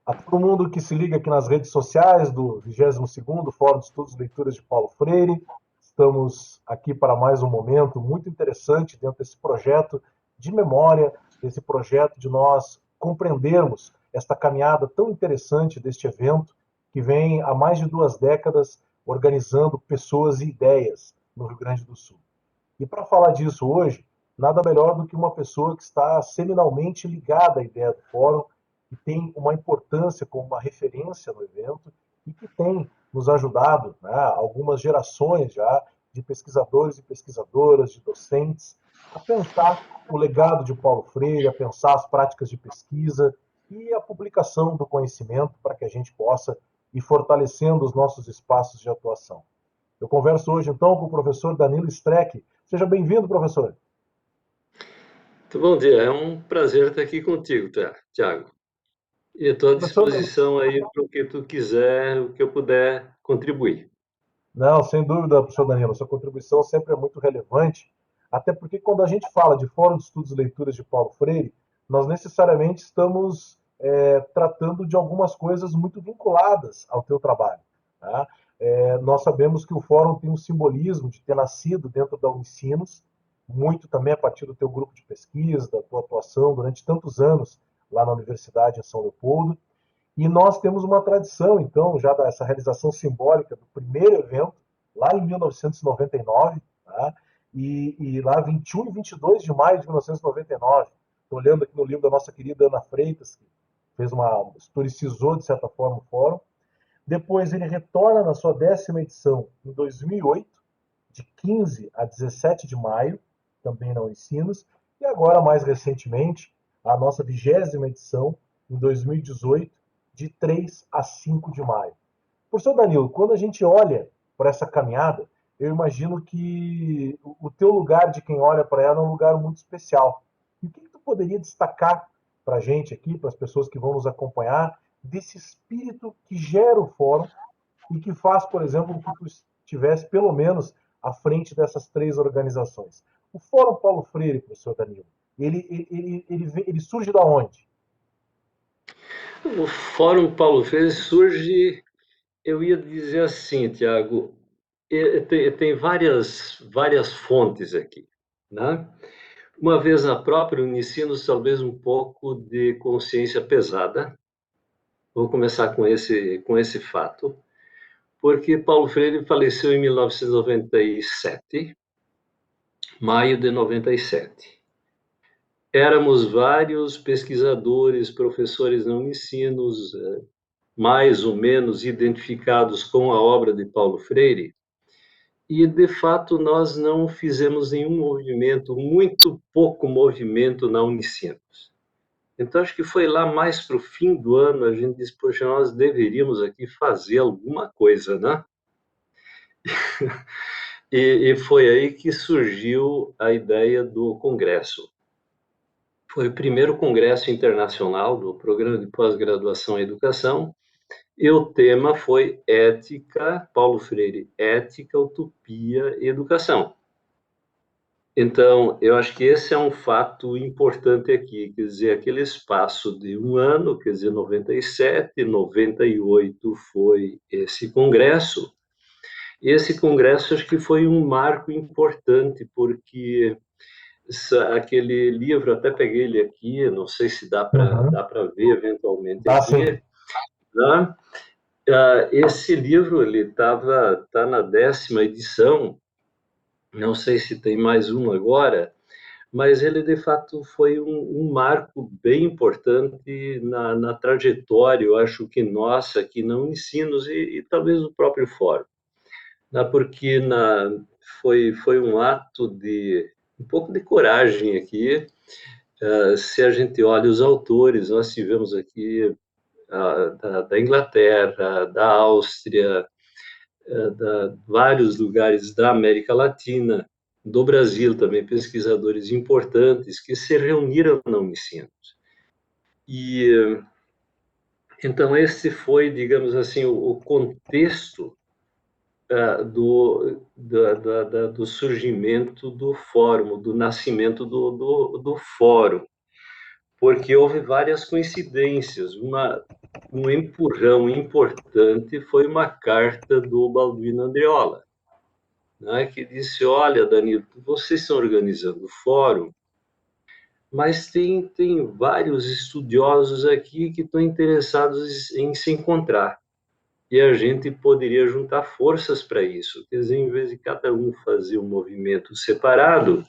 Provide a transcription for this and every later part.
A todo mundo que se liga aqui nas redes sociais do 22º Fórum de Estudos e Leituras de Paulo Freire. Estamos aqui para mais um momento muito interessante dentro desse projeto de memória, desse projeto de nós compreendermos esta caminhada tão interessante deste evento, que vem há mais de 2 décadas organizando pessoas e ideias no Rio Grande do Sul. E para falar disso hoje, nada melhor do que uma pessoa que está seminalmente ligada à ideia do fórum, que tem uma importância como uma referência no evento e que tem nos ajudado, né, algumas gerações já de pesquisadores e pesquisadoras, de docentes, a pensar o legado de Paulo Freire, a pensar as práticas de pesquisa e a publicação do conhecimento para que a gente possa ir fortalecendo os nossos espaços de atuação. Eu converso hoje, então, com o professor Danilo Streck. Seja bem-vindo, professor. Muito bom dia, é um prazer estar aqui contigo, Tiago. E estou à Professor, disposição aí para o que tu quiser, o que eu puder contribuir. não, sem dúvida, professor Danilo, sua contribuição sempre é muito relevante, até porque quando a gente fala de Fórum de Estudos e Leituras de Paulo Freire, nós necessariamente estamos tratando de algumas coisas muito vinculadas ao teu trabalho. Tá? Nós sabemos que o Fórum tem um simbolismo de ter nascido dentro da Unicinos, muito também a partir do teu grupo de pesquisa, da tua atuação durante tantos anos lá na Universidade em São Leopoldo. E nós temos uma tradição, então, já dessa realização simbólica do primeiro evento, lá em 1999, tá? E lá 21 e 22 de maio de 1999. Estou olhando aqui no livro da nossa querida Ana Freitas, que fez historicizou, de certa forma, o fórum. Depois ele retorna na sua 10ª edição, em 2008, de 15 a 17 de maio, também na Unicinos. E agora, mais recentemente, a nossa 20ª edição, em 2018, de 3 a 5 de maio. Professor Danilo, quando a gente olha para essa caminhada, eu imagino que o teu lugar de quem olha para ela é um lugar muito especial. E o que tu poderia destacar para a gente aqui, para as pessoas que vão nos acompanhar, desse espírito que gera o fórum e que faz, por exemplo, que tu estivesse pelo menos à frente dessas 3 organizações? O Fórum Paulo Freire, professor Danilo, ele surge da onde? O Fórum Paulo Freire surge, eu ia dizer assim, Tiago, tem várias fontes aqui, né? Uma vez a própria Unicinos, talvez um pouco de consciência pesada. Vou começar com esse fato, porque Paulo Freire faleceu em 1997, maio de 97. Éramos vários pesquisadores, professores não Unicinos, mais ou menos identificados com a obra de Paulo Freire, e, de fato, nós não fizemos nenhum movimento, muito pouco movimento na Unicinos. Então, acho que foi lá mais para o fim do ano, a gente disse, poxa, nós deveríamos aqui fazer alguma coisa, né? E foi aí que surgiu a ideia do congresso. Foi o primeiro congresso internacional do Programa de Pós-Graduação em Educação, e o tema foi Ética, Paulo Freire, Ética, Utopia e Educação. Então, eu acho que esse é um fato importante aqui, quer dizer, aquele espaço de um ano, quer dizer, 97, 98 foi esse congresso, e esse congresso acho que foi um marco importante, porque aquele livro, até peguei ele aqui, não sei se dá Uhum. para ver eventualmente Dá sim. aqui, né? Esse livro ele tá na 10ª edição, não sei se tem mais um agora, mas ele de fato foi um marco bem importante na trajetória, eu acho que nossa aqui na Unicinos e talvez o próprio fórum, né? Porque foi um ato de um pouco de coragem aqui. Se a gente olha os autores, nós tivemos aqui da Inglaterra, da Áustria, vários lugares da América Latina, do Brasil também, pesquisadores importantes que se reuniram na Unicinos. E então esse foi, digamos assim, o contexto do surgimento do fórum, do nascimento do fórum, porque houve várias coincidências. um empurrão importante foi uma carta do Balduino Andreola, né, que disse: olha, Danilo, vocês estão organizando o fórum, mas tem vários estudiosos aqui que estão interessados em se encontrar. E a gente poderia juntar forças para isso. Quer dizer, em vez de cada um fazer um movimento separado,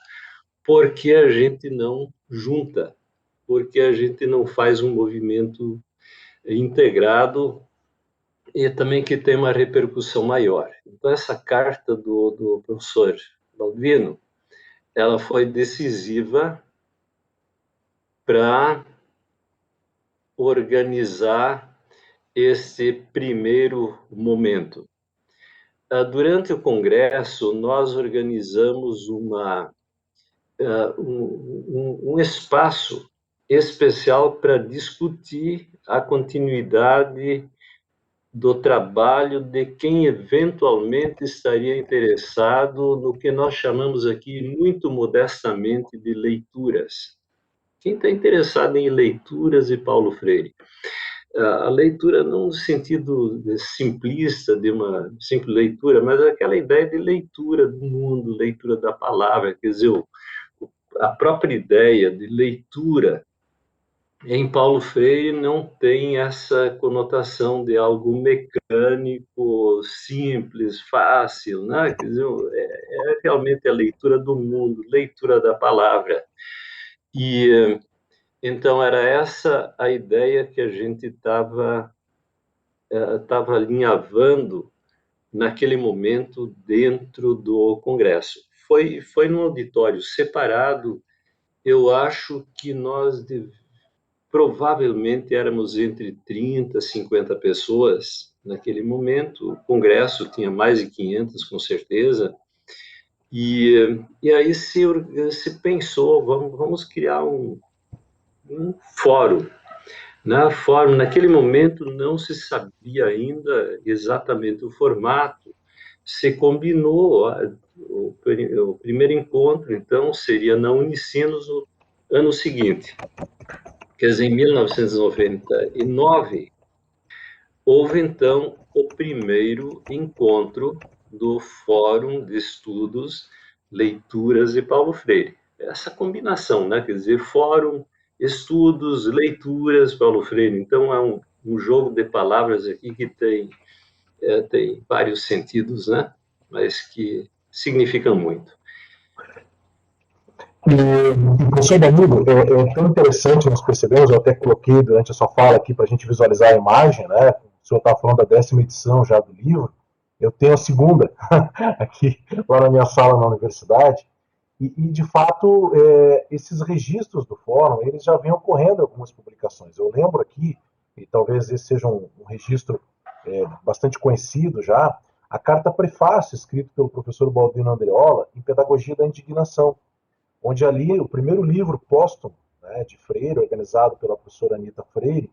por que a gente não junta? Por que a gente não faz um movimento integrado e também que tem uma repercussão maior? Então, essa carta do professor Balduino, ela foi decisiva para organizar esse primeiro momento. Durante o congresso, nós organizamos um espaço especial para discutir a continuidade do trabalho de quem eventualmente estaria interessado no que nós chamamos aqui, muito modestamente, de leituras. Quem está interessado em leituras de Paulo Freire? A leitura não no sentido simplista de uma simples leitura, mas aquela ideia de leitura do mundo, leitura da palavra, quer dizer, a própria ideia de leitura em Paulo Freire não tem essa conotação de algo mecânico, simples, fácil, né? Quer dizer, é realmente a leitura do mundo, leitura da palavra. E então era essa a ideia que a gente estava alinhavando naquele momento dentro do Congresso. Foi num auditório separado. Eu acho que nós provavelmente éramos entre 30 e 50 pessoas naquele momento. O Congresso tinha mais de 500, com certeza. E aí se pensou, vamos criar um fórum. Na forma, naquele momento não se sabia ainda exatamente o formato. Se combinou o primeiro encontro, então seria na Unicinos no ano seguinte. Quer dizer, em 1999 houve então o primeiro encontro do Fórum de Estudos, Leituras de Paulo Freire. Essa combinação, né? Quer dizer, fórum, estudos, leituras, Paulo Freire. Então, é um jogo de palavras aqui que tem vários sentidos, né? Mas que significam muito. E professor Danilo, é tão interessante nós percebemos, eu até coloquei durante a sua fala aqui para a gente visualizar a imagem, né? O senhor estava falando da 10ª edição já do livro, eu tenho a segunda aqui lá na minha sala na universidade, e de fato esses registros do fórum, eles já vêm ocorrendo em algumas publicações. Eu lembro aqui, e talvez esse seja um registro bastante conhecido já, a carta prefácio escrito pelo professor Baldino Andreola em Pedagogia da Indignação, onde ali o primeiro livro póstumo, né, de Freire, organizado pela professora Anita Freire,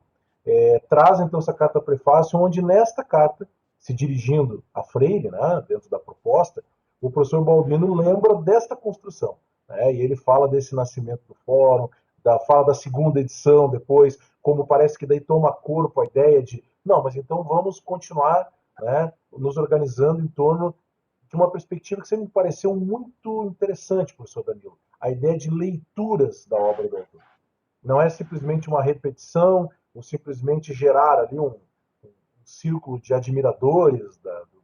traz então essa carta prefácio, onde nesta carta, se dirigindo a Freire, né, dentro da proposta, o professor Baldino lembra desta construção, né, e ele fala desse nascimento do fórum, fala da segunda edição depois, como parece que daí toma corpo a ideia de, não, mas então vamos continuar, né, nos organizando em torno de uma perspectiva que sempre me pareceu muito interessante, professor Danilo, a ideia de leituras da obra do autor. Não é simplesmente uma repetição, ou simplesmente gerar ali um círculo de admiradores do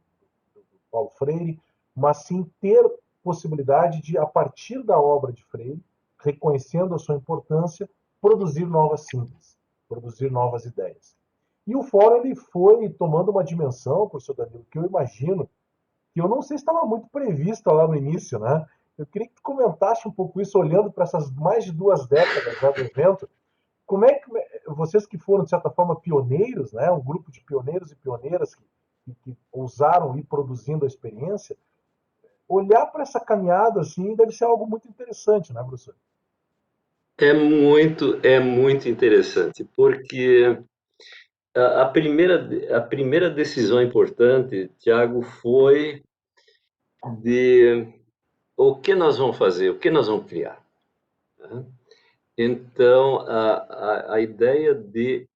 Paulo Freire, mas sim ter possibilidade de, a partir da obra de Freire, reconhecendo a sua importância, produzir novas sínteses, produzir novas ideias. E o fórum ele foi tomando uma dimensão, professor Danilo, que eu imagino que eu não sei se estava muito prevista lá no início, né? Eu queria que tu comentasse um pouco isso, olhando para essas mais de 2 décadas já do evento. Como é que vocês que foram, de certa forma, pioneiros, né? Um grupo de pioneiros e pioneiras que ousaram ir produzindo a experiência, olhar para essa caminhada assim deve ser algo muito interessante, né, professor? É muito interessante, porque a primeira decisão importante, Tiago, foi de o que nós vamos fazer, o que nós vamos criar, né? Então, a ideia de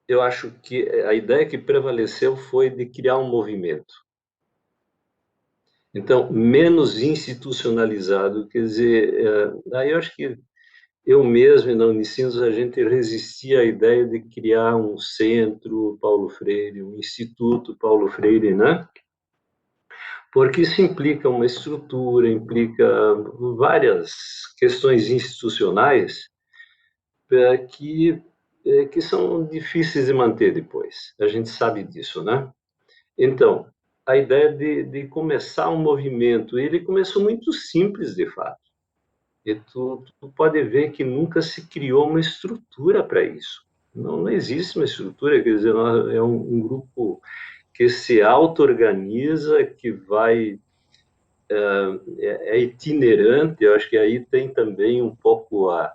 eu acho que a ideia que prevaleceu foi de criar um movimento. Então, menos institucionalizado, quer dizer, aí eu acho que eu mesmo, na Unicinos, a gente resistia à ideia de criar um centro Paulo Freire, um instituto Paulo Freire, né? Porque isso implica uma estrutura, implica várias questões institucionais que são difíceis de manter depois. A gente sabe disso, né? Então, a ideia de começar um movimento, ele começou muito simples, de fato. E tu pode ver que nunca se criou uma estrutura para isso. Não existe uma estrutura, quer dizer, é um grupo que se auto-organiza, que vai é itinerante. Eu acho que aí tem também um pouco a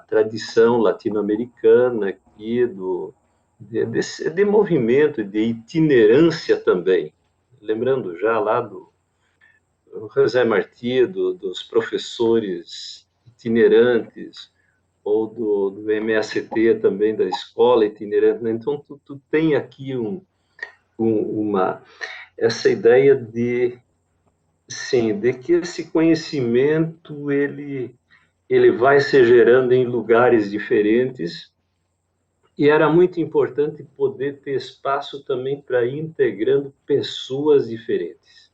tradição latino-americana aqui de movimento, de itinerância também. Lembrando já lá do José Martí, dos professores itinerantes, ou do MST também, da escola itinerante. Né? Então, tu tem aqui essa ideia sim, de que esse conhecimento ele vai se gerando em lugares diferentes, e era muito importante poder ter espaço também para ir integrando pessoas diferentes,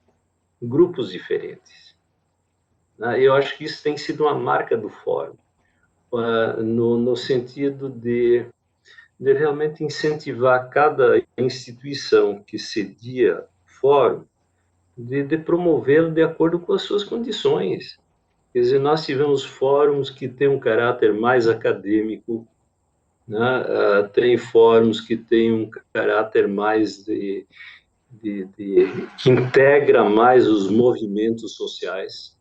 grupos diferentes. Eu acho que isso tem sido uma marca do fórum, no sentido de realmente incentivar cada instituição que cedia fórum, de promovê-lo de acordo com as suas condições. Quer dizer, nós tivemos fóruns que têm um caráter mais acadêmico, né? Tem fóruns que têm um caráter mais que integra mais os movimentos sociais.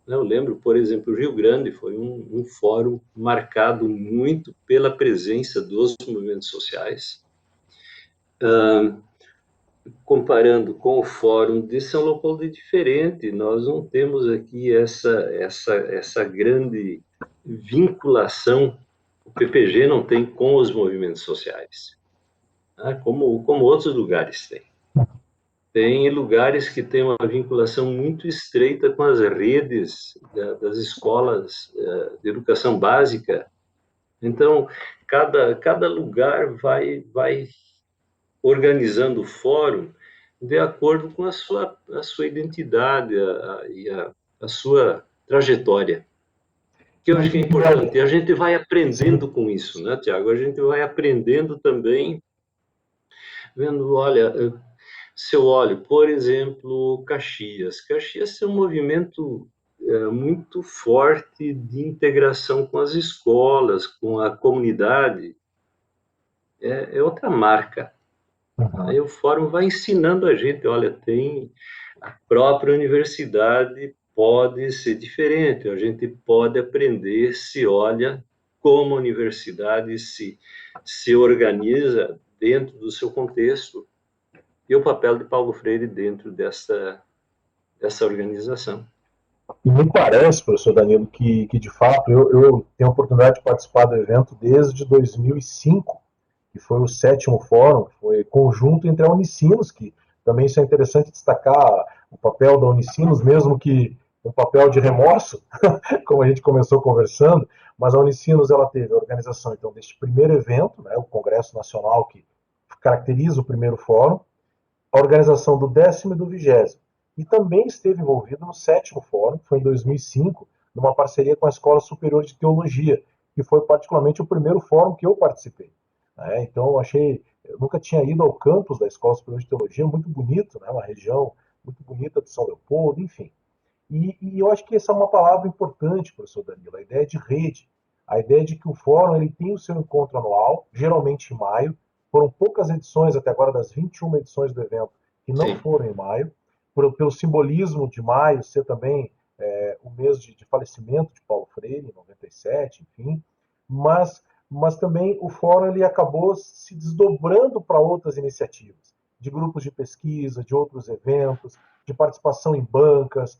Eu lembro, por exemplo, o Rio Grande foi um fórum marcado muito pela presença dos movimentos sociais. Comparando com o Fórum de São Leopoldo é diferente. Nós não temos aqui essa grande vinculação. O PPG não tem com os movimentos sociais, né? Como outros lugares têm. Tem lugares que têm uma vinculação muito estreita com as redes das escolas de educação básica. Então, cada lugar vai organizando o fórum de acordo com a sua identidade a sua trajetória, que eu acho que é importante. E a gente vai aprendendo com isso, né, Tiago? A gente vai aprendendo também, vendo, olha, se eu olho, por exemplo, Caxias tem um movimento muito forte de integração com as escolas, com a comunidade, é outra marca. Aí o fórum vai ensinando a gente, olha, tem a própria universidade pode ser diferente, a gente pode aprender, se olha como a universidade se organiza dentro do seu contexto e o papel de Paulo Freire dentro dessa organização. E me parece, professor Danilo, que de fato eu tenho a oportunidade de participar do evento desde 2005, que foi o 7º fórum, foi conjunto entre a Unicinos, que também isso é interessante destacar o papel da Unicinos, mesmo que um papel de remorso, como a gente começou conversando, mas a Unicinos ela teve a organização então deste primeiro evento, né, o Congresso Nacional que caracteriza o primeiro fórum, a organização do 10º e do 20º. E também esteve envolvido no 7º fórum, que foi em 2005, numa parceria com a Escola Superior de Teologia, que foi particularmente o primeiro fórum que eu participei. Então eu nunca tinha ido ao campus da Escola Superior de Teologia, muito bonito, né? Uma região muito bonita de São Leopoldo, enfim. E eu acho que essa é uma palavra importante, professor Danilo, a ideia de rede, a ideia de que o fórum ele tem o seu encontro anual, geralmente em maio. Foram poucas edições até agora, das 21 edições do evento, que não Sim. foram em maio, pelo simbolismo de maio ser também o mês de falecimento de Paulo Freire, em 97, enfim. Mas também o fórum ele acabou se desdobrando para outras iniciativas, de grupos de pesquisa, de outros eventos, de participação em bancas,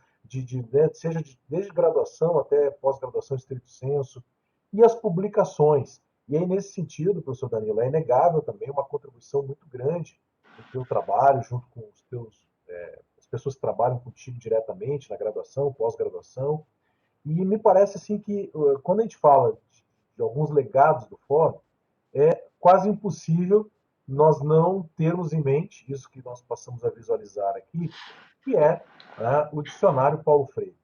seja desde graduação até pós-graduação estrito senso, e as publicações. E aí, nesse sentido, professor Danilo, é inegável também uma contribuição muito grande do teu trabalho, junto com os teus, as pessoas que trabalham contigo diretamente na graduação, pós-graduação. E me parece assim que, quando a gente fala de alguns legados do fórum, é quase impossível nós não termos em mente isso que nós passamos a visualizar aqui, que é, né, o dicionário Paulo Freire.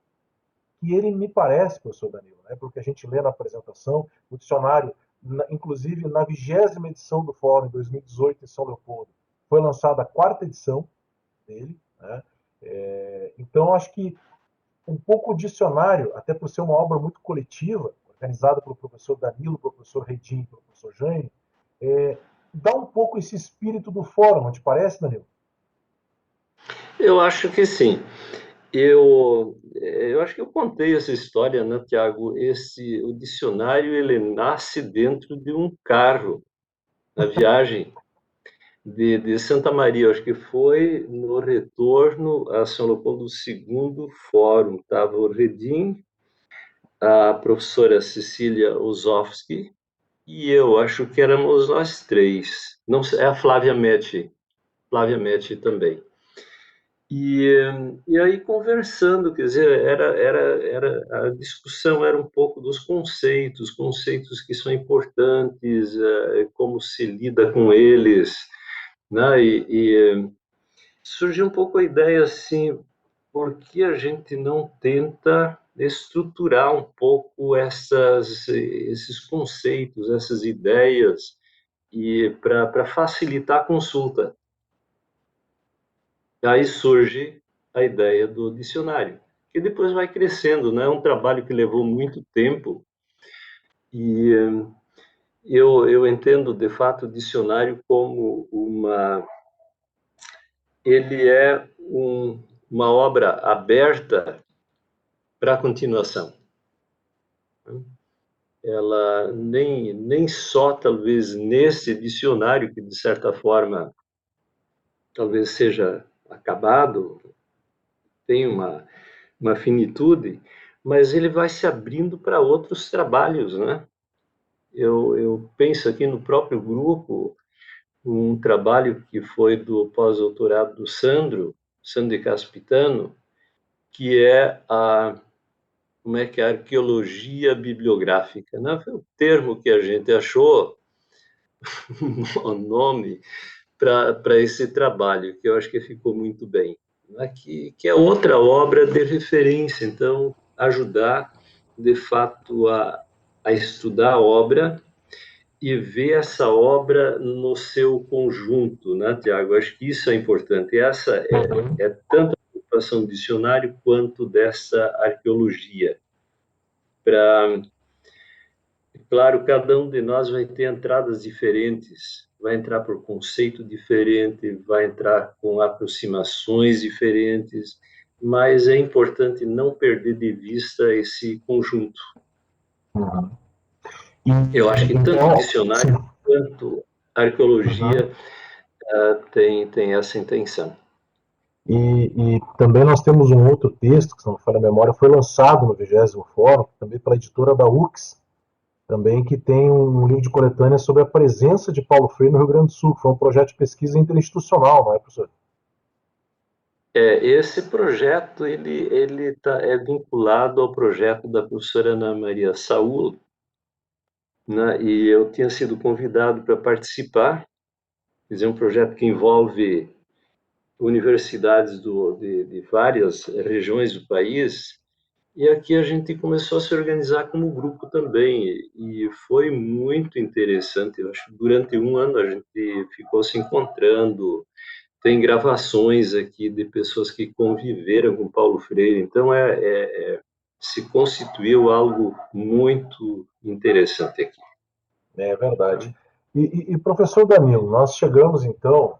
Que ele me parece, professor Danilo, né, porque a gente lê na apresentação, o dicionário, inclusive na 20ª edição do Fórum, em 2018, em São Leopoldo, foi lançada a 4ª edição dele. Né? Então, acho que um pouco o dicionário, até por ser uma obra muito coletiva, organizada pelo professor Danilo, pelo professor Redim, pelo professor Jânio, dá um pouco esse espírito do fórum, não te parece, Danilo? Eu acho que sim. Eu acho que eu contei essa história, né, Tiago? O dicionário ele nasce dentro de um carro, na viagem de Santa Maria, acho que foi no retorno a São Leopoldo II Fórum. Estava o Redim, a professora Cecília Osofsky e eu, acho que éramos nós três. Não sei, é a Flávia Metti também. E aí conversando, quer dizer, a discussão era um pouco dos conceitos que são importantes, como se lida com eles, né? Surgiu um pouco a ideia assim, por que a gente não tenta estruturar um pouco esses conceitos, essas ideias, e para facilitar a consulta? Aí surge a ideia do dicionário, que depois vai crescendo, né? É um trabalho que levou muito tempo e eu entendo, de fato, o dicionário como ele é uma obra aberta para a continuação. Ela nem só, talvez, nesse dicionário, que de certa forma talvez seja acabado, tem uma finitude, mas ele vai se abrindo para outros trabalhos, né? Eu penso aqui no próprio grupo, um trabalho que foi do pós-doutorado do Sandro Caspitano, que é como é que é a arqueologia bibliográfica, né? Foi o termo que a gente achou, o nome, para esse trabalho, que eu acho que ficou muito bem. Né? Que é outra obra de referência, então, ajudar, de fato, a estudar a obra e ver essa obra no seu conjunto, né, Tiago? Acho que isso é importante. E essa Uhum. é tanto a preocupação do dicionário quanto dessa arqueologia. Para Claro, cada um de nós vai ter entradas diferentes, vai entrar por conceito diferente, vai entrar com aproximações diferentes, mas é importante não perder de vista esse conjunto. Uhum. Eu acho que tanto o Então, sim. dicionário quanto a Uhum. arqueologia tem essa intenção. E também nós temos um outro texto, que se não me falha a memória, foi lançado no 20º Fórum, também pela editora da UX, também que tem um livro de coletânea sobre a presença de Paulo Freire no Rio Grande do Sul, que foi um projeto de pesquisa interinstitucional, não é, professor? Esse projeto é vinculado ao projeto da professora Ana Maria Saúl, né? E eu tinha sido convidado para participar. É um projeto que envolve universidades de várias regiões do país, e aqui a gente começou a se organizar como grupo também, e foi muito interessante. Eu acho que durante um ano a gente ficou se encontrando, tem gravações aqui de pessoas que conviveram com Paulo Freire, então se constituiu algo muito interessante aqui. É verdade. E professor Danilo, nós chegamos então,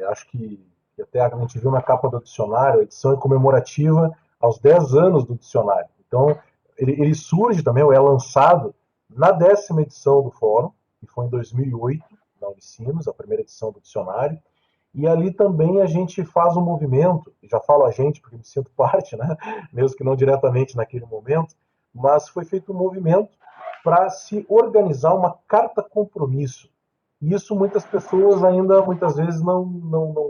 acho que até a gente viu na capa do dicionário, a edição é comemorativa aos 10 anos do dicionário. Então, ele surge também, ou é lançado na 10ª edição do Fórum, que foi em 2008, na Unicinos, a primeira edição do dicionário. E ali também a gente faz um movimento, já falo a gente porque me sinto parte, né? Mesmo que não diretamente naquele momento, mas foi feito um movimento para se organizar uma carta compromisso. E isso muitas pessoas ainda, muitas vezes,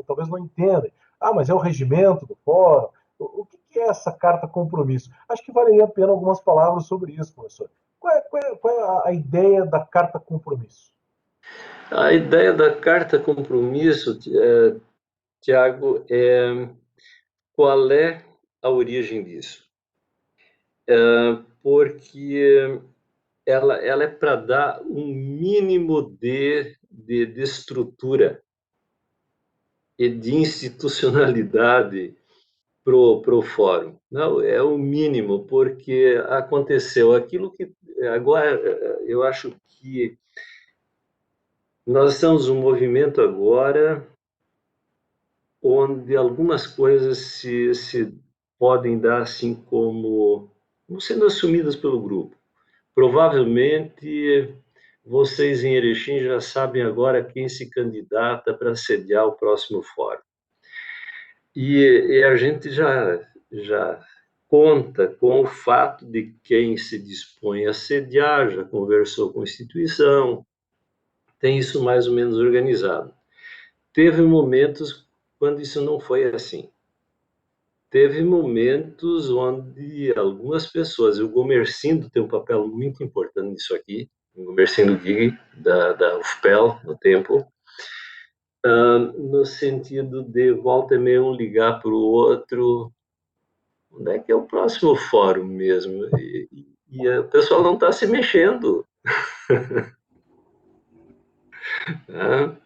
talvez não entendem. Ah, mas é o regimento do fórum. O que é essa carta compromisso? Acho que valeria a pena algumas palavras sobre isso, professor. Qual é a ideia da carta compromisso? A ideia da carta compromisso, Tiago, qual é a origem disso? Porque ela é para dar um mínimo de estrutura e de institucionalidade pro fórum. Não, é o mínimo, porque aconteceu aquilo que agora eu acho que nós estamos um movimento agora onde algumas coisas se podem dar assim como sendo assumidas pelo grupo. Provavelmente vocês em Erechim já sabem agora quem se candidata para sediar o próximo fórum. E a gente já conta com o fato de quem se dispõe a sediar, já conversou com a instituição, tem isso mais ou menos organizado. Teve momentos quando isso não foi assim. Teve momentos onde algumas pessoas, o Gomercindo tem um papel muito importante nisso aqui, o Gomercindo Gui, da UFPEL, no tempo, no sentido de volta e meia um ligar para o outro, onde é que é o próximo fórum mesmo? E o pessoal não está se mexendo. Né?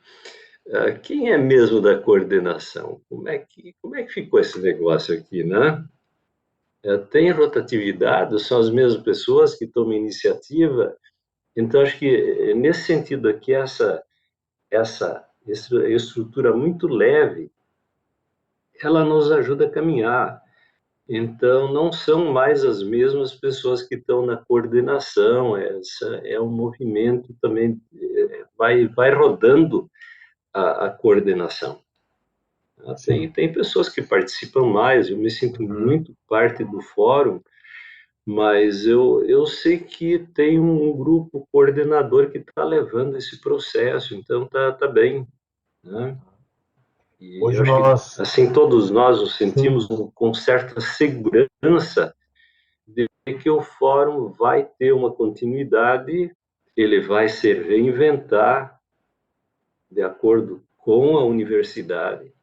Quem é mesmo da coordenação? Como é que ficou esse negócio aqui, né? Tem rotatividade, são as mesmas pessoas que tomam iniciativa. Então, acho que nesse sentido aqui, essa estrutura muito leve, ela nos ajuda a caminhar. Então, não são mais as mesmas pessoas que estão na coordenação, essa é um movimento também, vai rodando a coordenação. Sim. Tem pessoas que participam mais, eu me sinto muito parte do fórum, mas eu sei que tem um grupo coordenador que está levando esse processo, então tá bem, né? E eu Hoje acho que, nós. assim, todos nós nos Sim. sentimos com certa segurança de que o fórum vai ter uma continuidade, ele vai se reinventar de acordo com a universidade.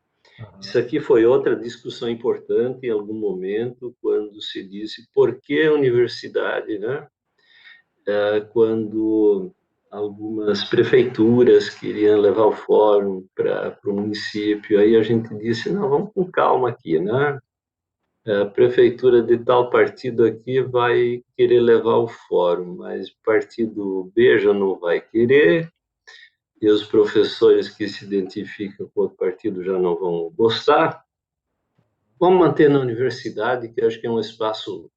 Isso aqui foi outra discussão importante em algum momento, quando se disse por que a universidade, né? Quando algumas prefeituras queriam levar o fórum para o município, aí a gente disse, não, vamos com calma aqui, né? A prefeitura de tal partido aqui vai querer levar o fórum, mas partido B já não vai querer, e os professores que se identificam com outro partido já não vão gostar. Vamos manter na universidade, que eu acho que é um espaço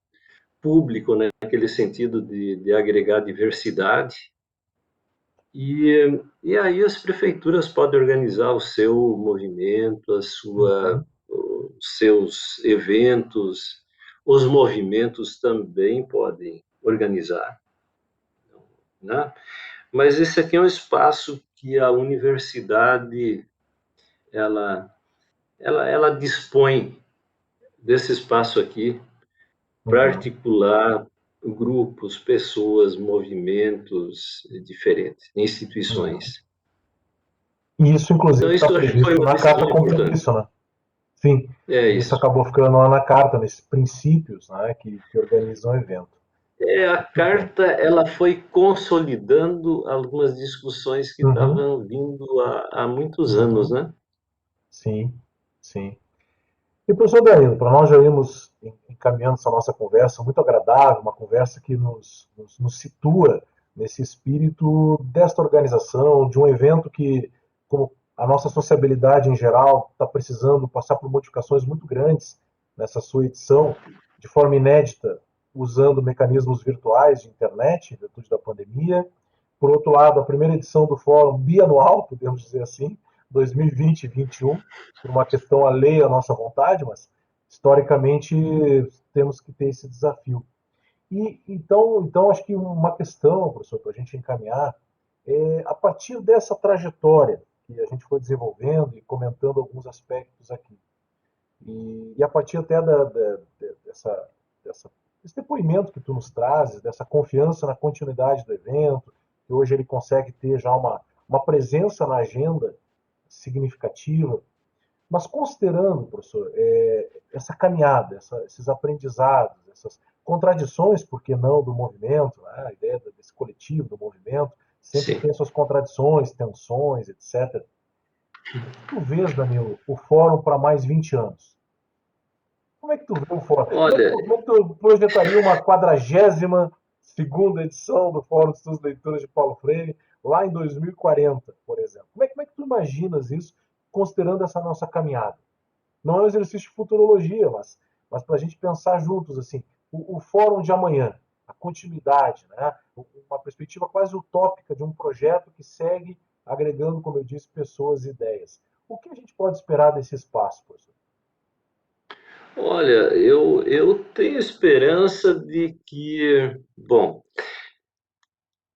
público, né, naquele sentido de agregar diversidade. E aí as prefeituras podem organizar o seu movimento, os seus eventos, os movimentos também podem organizar, né? Mas esse aqui é um espaço que a universidade ela, ela dispõe desse espaço aqui para articular grupos, pessoas, movimentos diferentes, instituições. E isso, inclusive, Então, está isso eu acho que foi previsto uma na carta decisão importante. compromisso, né? Sim, É isso isso. acabou ficando lá na carta, nesses princípios, né, que organizam o evento. A Muito bem. carta ela foi consolidando algumas discussões que Uhum, estavam vindo há muitos anos, uhum. né? Sim, sim. E, professor Danilo, para nós já irmos encaminhando essa nossa conversa, muito agradável, uma conversa que nos situa nesse espírito desta organização, de um evento que, como a nossa sociabilidade em geral está precisando passar por modificações muito grandes nessa sua edição, de forma inédita, usando mecanismos virtuais de internet, em virtude da pandemia. Por outro lado, a primeira edição do Fórum bianual, podemos dizer assim, 2020 e 2021, por uma questão alheia à nossa vontade, mas historicamente temos que ter esse desafio. E então acho que uma questão, professor, para a gente encaminhar, é a partir dessa trajetória que a gente foi desenvolvendo e comentando alguns aspectos aqui, e a partir até dessa, desse depoimento que tu nos trazes, dessa confiança na continuidade do evento, que hoje ele consegue ter já uma presença na agenda significativa, mas considerando, professor, essa caminhada, esses aprendizados, essas contradições, por que não, do movimento, né? A ideia desse coletivo, do movimento, sempre Sim. tem suas contradições, tensões, etc. O que tu vês, Danilo, o fórum para mais 20 anos? Como é que tu vê o fórum? Olha, Como é que tu projetaria uma 42ª edição do Fórum de Estudos e Leituras de Paulo Freire, lá em 2040, por exemplo? Como é que tu imaginas isso, considerando essa nossa caminhada? Não é um exercício de futurologia, mas para a gente pensar juntos, assim, o fórum de amanhã, a continuidade, né? Uma perspectiva quase utópica de um projeto que segue agregando, como eu disse, pessoas e ideias. O que a gente pode esperar desse espaço, professor? olha, eu tenho esperança de que, bom,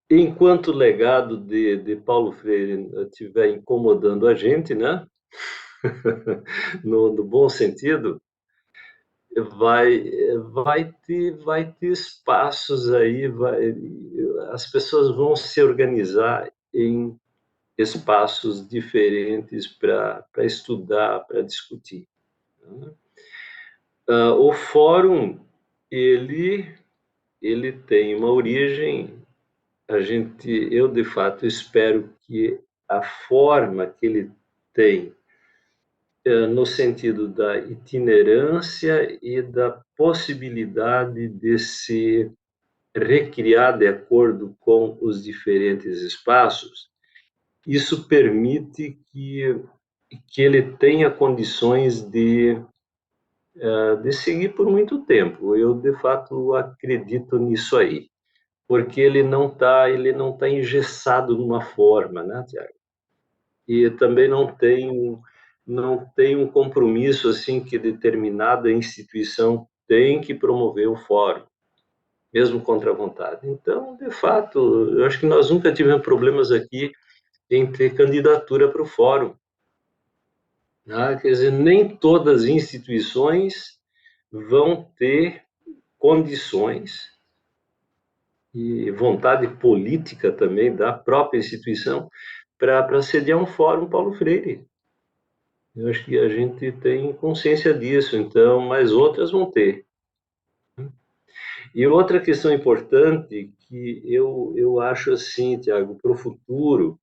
enquanto o legado de Paulo Freire estiver incomodando a gente, né? No bom sentido, vai, vai ter espaços aí, as pessoas vão se organizar em espaços diferentes para estudar, para discutir, né? O fórum, ele, ele tem uma origem, eu de fato espero que a forma que ele tem, no sentido da itinerância e da possibilidade de se recriar de acordo com os diferentes espaços, isso permite que ele tenha condições de seguir por muito tempo. Eu, de fato, acredito nisso aí, porque ele não tá engessado numa forma, né, Tiago? E também não tem um compromisso assim que determinada instituição tem que promover o fórum, mesmo contra a vontade. Então, de fato, eu acho que nós nunca tivemos problemas aqui em ter candidatura para o fórum, né? Quer dizer, nem todas as instituições vão ter condições e vontade política também da própria instituição para sediar um fórum Paulo Freire. Eu acho que a gente tem consciência disso, então, mas outras vão ter. E outra questão importante que eu acho assim, Tiago, para o futuro,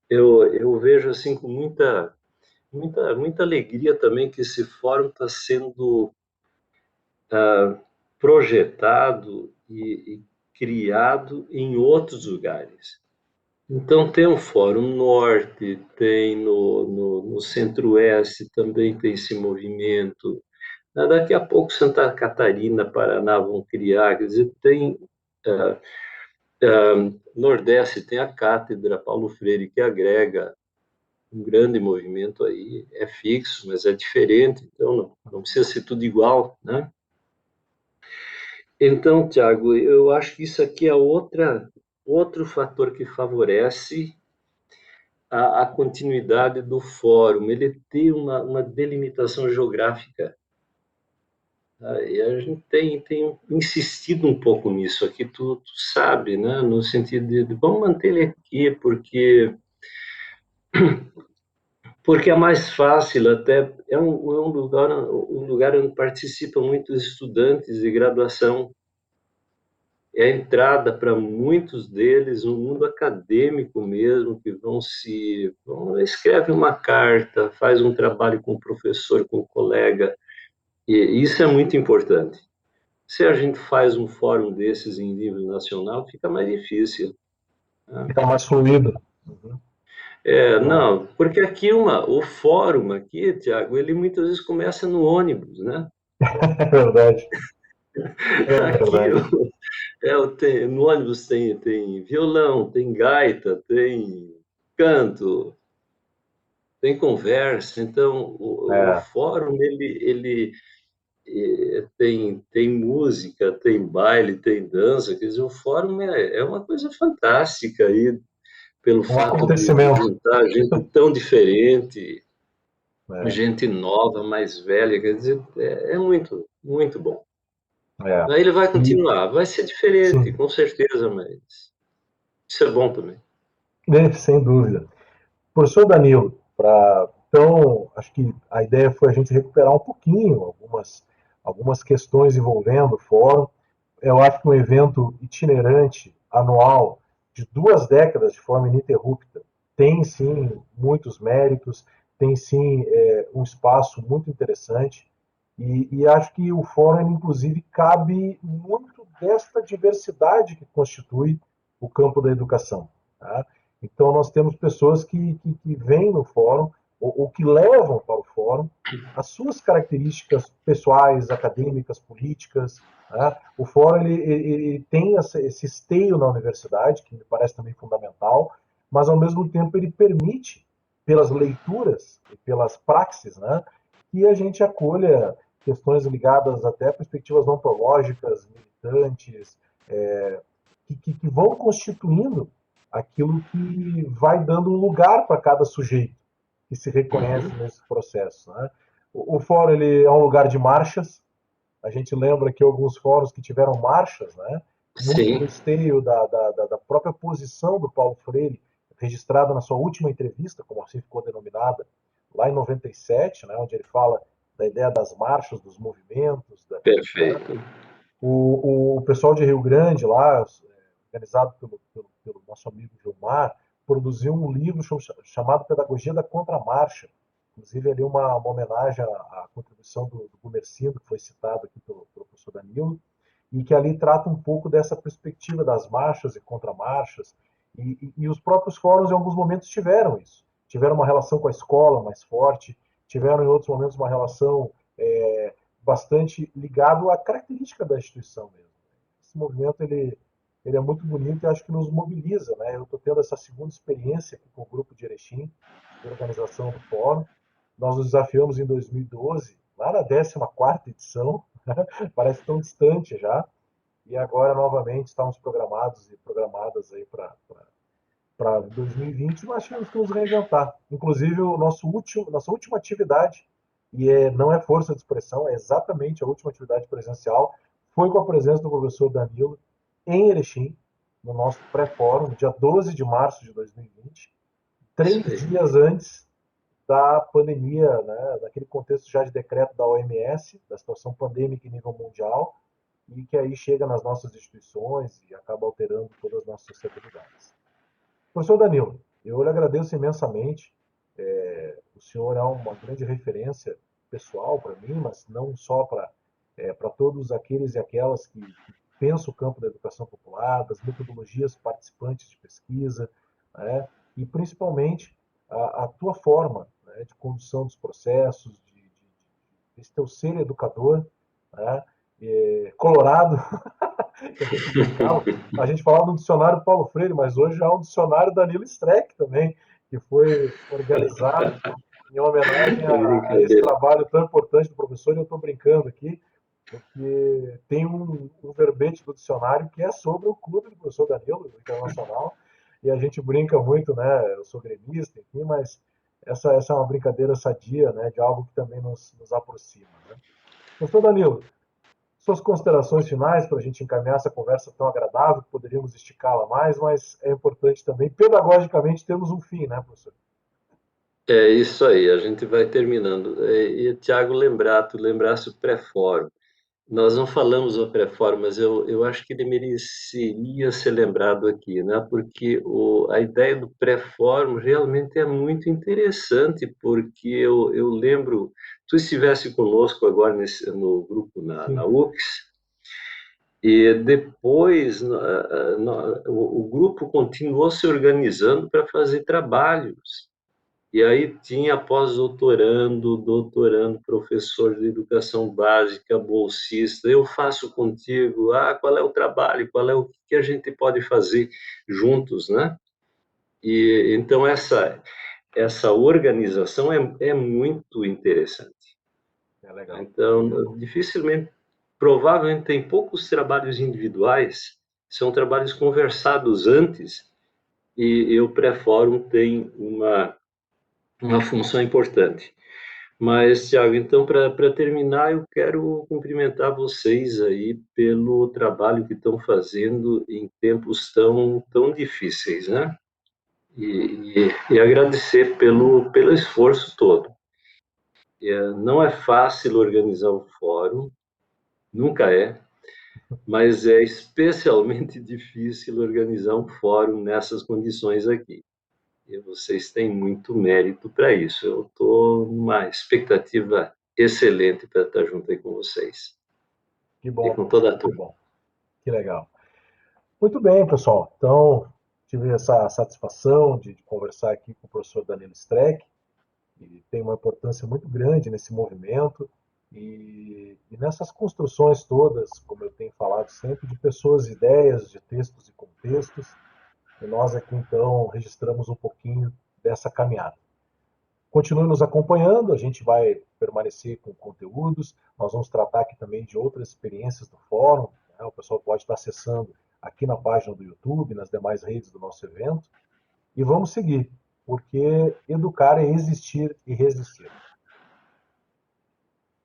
eu vejo assim com muita alegria também que esse fórum está sendo projetado e criado em outros lugares. Então, tem o Fórum Norte, tem no Centro-Oeste, também tem esse movimento. Daqui a pouco Santa Catarina, Paraná vão criar, quer dizer, tem Nordeste, tem a Cátedra Paulo Freire, que agrega um grande movimento aí, é fixo, mas é diferente, então não precisa ser tudo igual, né? Então, Tiago, eu acho que isso aqui é outro fator que favorece a continuidade do fórum. Ele tem uma delimitação geográfica, tá? E a gente tem insistido um pouco nisso aqui, tu sabe, né? No sentido de vamos manter ele aqui, porque é mais fácil, até é um lugar onde participam muitos estudantes de graduação, é a entrada para muitos deles, um mundo acadêmico mesmo, que escreve uma carta, faz um trabalho com o professor, com o colega, e isso é muito importante. Se a gente faz um fórum desses em nível nacional, fica mais difícil, né? Fica mais fluido. Uhum. Não, Não, porque aqui o fórum aqui, Tiago, ele muitas vezes começa no ônibus, né? é verdade. É Aqui verdade. no ônibus tem violão, tem gaita, tem canto, tem conversa. Então, o É, fórum, tem música, tem baile, tem dança, quer dizer, o fórum é uma coisa fantástica aí, pelo Um fato de acontecimento. juntar gente tão diferente, É, gente nova, mais velha, quer dizer, é muito, muito bom. é. Aí ele vai E, continuar, vai ser diferente, sim, com certeza, mas isso é bom também. sem dúvida. Professor Danilo, então, acho que a ideia foi a gente recuperar um pouquinho algumas questões envolvendo o fórum. Eu acho que um evento itinerante, anual, de 2 décadas de forma ininterrupta, tem sim muitos méritos, tem sim um espaço muito interessante. E acho que o fórum, inclusive, cabe muito desta diversidade que constitui o campo da educação. Tá? Então, nós temos pessoas que vêm no fórum, ou que levam para o fórum, as suas características pessoais, acadêmicas, políticas. Né? O fórum ele tem esse esteio na universidade, que me parece também fundamental, mas, ao mesmo tempo, ele permite, pelas leituras e pelas praxes, né, que a gente acolha questões ligadas até a perspectivas ontológicas, militantes, que vão constituindo aquilo que vai dando lugar para cada sujeito que se reconhece Uhum. nesse processo. Né? O fórum ele é um lugar de marchas. A gente lembra que alguns fóruns que tiveram marchas, né? Muito no Sim, esteio da própria posição do Paulo Freire, registrada na sua última entrevista, como assim ficou denominada, lá em 97, né? Onde ele fala da ideia das marchas, dos movimentos, né? perfeito. O pessoal de Rio Grande, lá, organizado pelo nosso amigo Gilmar, produziu um livro chamado Pedagogia da Contramarcha. Inclusive, ali uma homenagem à contribuição do Gumercindo, que foi citado aqui pelo professor Danilo, e que ali trata um pouco dessa perspectiva das marchas e contramarchas. E os próprios fóruns, em alguns momentos, tiveram isso. Tiveram uma relação com a escola mais forte, tiveram, em outros momentos, uma relação bastante ligado à característica da instituição mesmo. Esse movimento ele é muito bonito e acho que nos mobiliza, né? Eu estou tendo essa segunda experiência aqui com o grupo de Erechim, de organização do fórum. Nós nos desafiamos em 2012, lá na 14ª edição, parece tão distante já, e agora novamente estamos programados e programadas aí para 2020, nós tínhamos que nos reinventar. Inclusive, nossa última atividade, não é força de expressão, é exatamente a última atividade presencial, foi com a presença do professor Danilo em Erechim, no nosso pré-fórum, no dia 12 de março de 2020, Isso 3 dias antes da pandemia, né, daquele contexto já de decreto da OMS, da situação pandêmica em nível mundial, e que aí chega nas nossas instituições e acaba alterando todas as nossas suscetibilidades. Professor Danilo, eu lhe agradeço imensamente. O senhor é uma grande referência pessoal para mim, mas não só para todos aqueles e aquelas que pensam o campo da educação popular, das metodologias participantes de pesquisa, né? E principalmente a tua forma, né, de condução dos processos, desse teu ser educador, né? Colorado, que a gente brincava. A gente falava no dicionário Paulo Freire, mas hoje há um dicionário Danilo Streck também, que foi organizado em homenagem É a esse brincadeira. trabalho tão importante do professor. E eu estou brincando aqui, porque tem um verbete do dicionário que é sobre o clube do professor Danilo, do Internacional, e a gente brinca muito, né? Eu sou gremista, enfim, mas essa é uma brincadeira sadia, né? De algo que também nos aproxima, né? Professor Danilo, suas considerações finais para a gente encaminhar essa conversa tão agradável, que poderíamos esticá-la mais, mas é importante também, pedagogicamente, termos um fim, né, professor? É isso aí, a gente vai terminando. E, Tiago, tu lembrasse o pré-fórum. Nós não falamos do pré-fórum, mas eu acho que ele mereceria ser lembrado aqui, né? Porque a ideia do pré-fórum realmente é muito interessante, porque eu lembro, tu estivesse conosco agora no grupo na Sim, UX, e depois o grupo continuou se organizando para fazer trabalhos. E aí tinha pós-doutorando, doutorando, professor de educação básica, bolsista. Eu faço contigo. Ah, qual é o trabalho? Qual é o que a gente pode fazer juntos, né? E então essa organização é muito interessante. É legal. Então, dificilmente, provavelmente tem poucos trabalhos individuais, são trabalhos conversados antes, e o pré-fórum tem uma função importante. Mas, Tiago, então, para terminar, eu quero cumprimentar vocês aí pelo trabalho que estão fazendo em tempos tão difíceis, né? E agradecer pelo esforço todo. Não é fácil organizar um fórum, nunca é, mas é especialmente difícil organizar um fórum nessas condições aqui. E vocês têm muito mérito para isso. Eu estou numa expectativa excelente para estar junto aí com vocês Que e bom, com toda a que turma. bom, que legal. Muito bem, pessoal. Então, tive essa satisfação de conversar aqui com o professor Danilo Streck, que tem uma importância muito grande nesse movimento e nessas construções todas, como eu tenho falado sempre, de pessoas, ideias, de textos e contextos. E nós aqui, então, registramos um pouquinho dessa caminhada. Continue nos acompanhando, a gente vai permanecer com conteúdos, nós vamos tratar aqui também de outras experiências do fórum, né? O pessoal pode estar acessando aqui na página do YouTube, nas demais redes do nosso evento, e vamos seguir, porque educar é existir e resistir.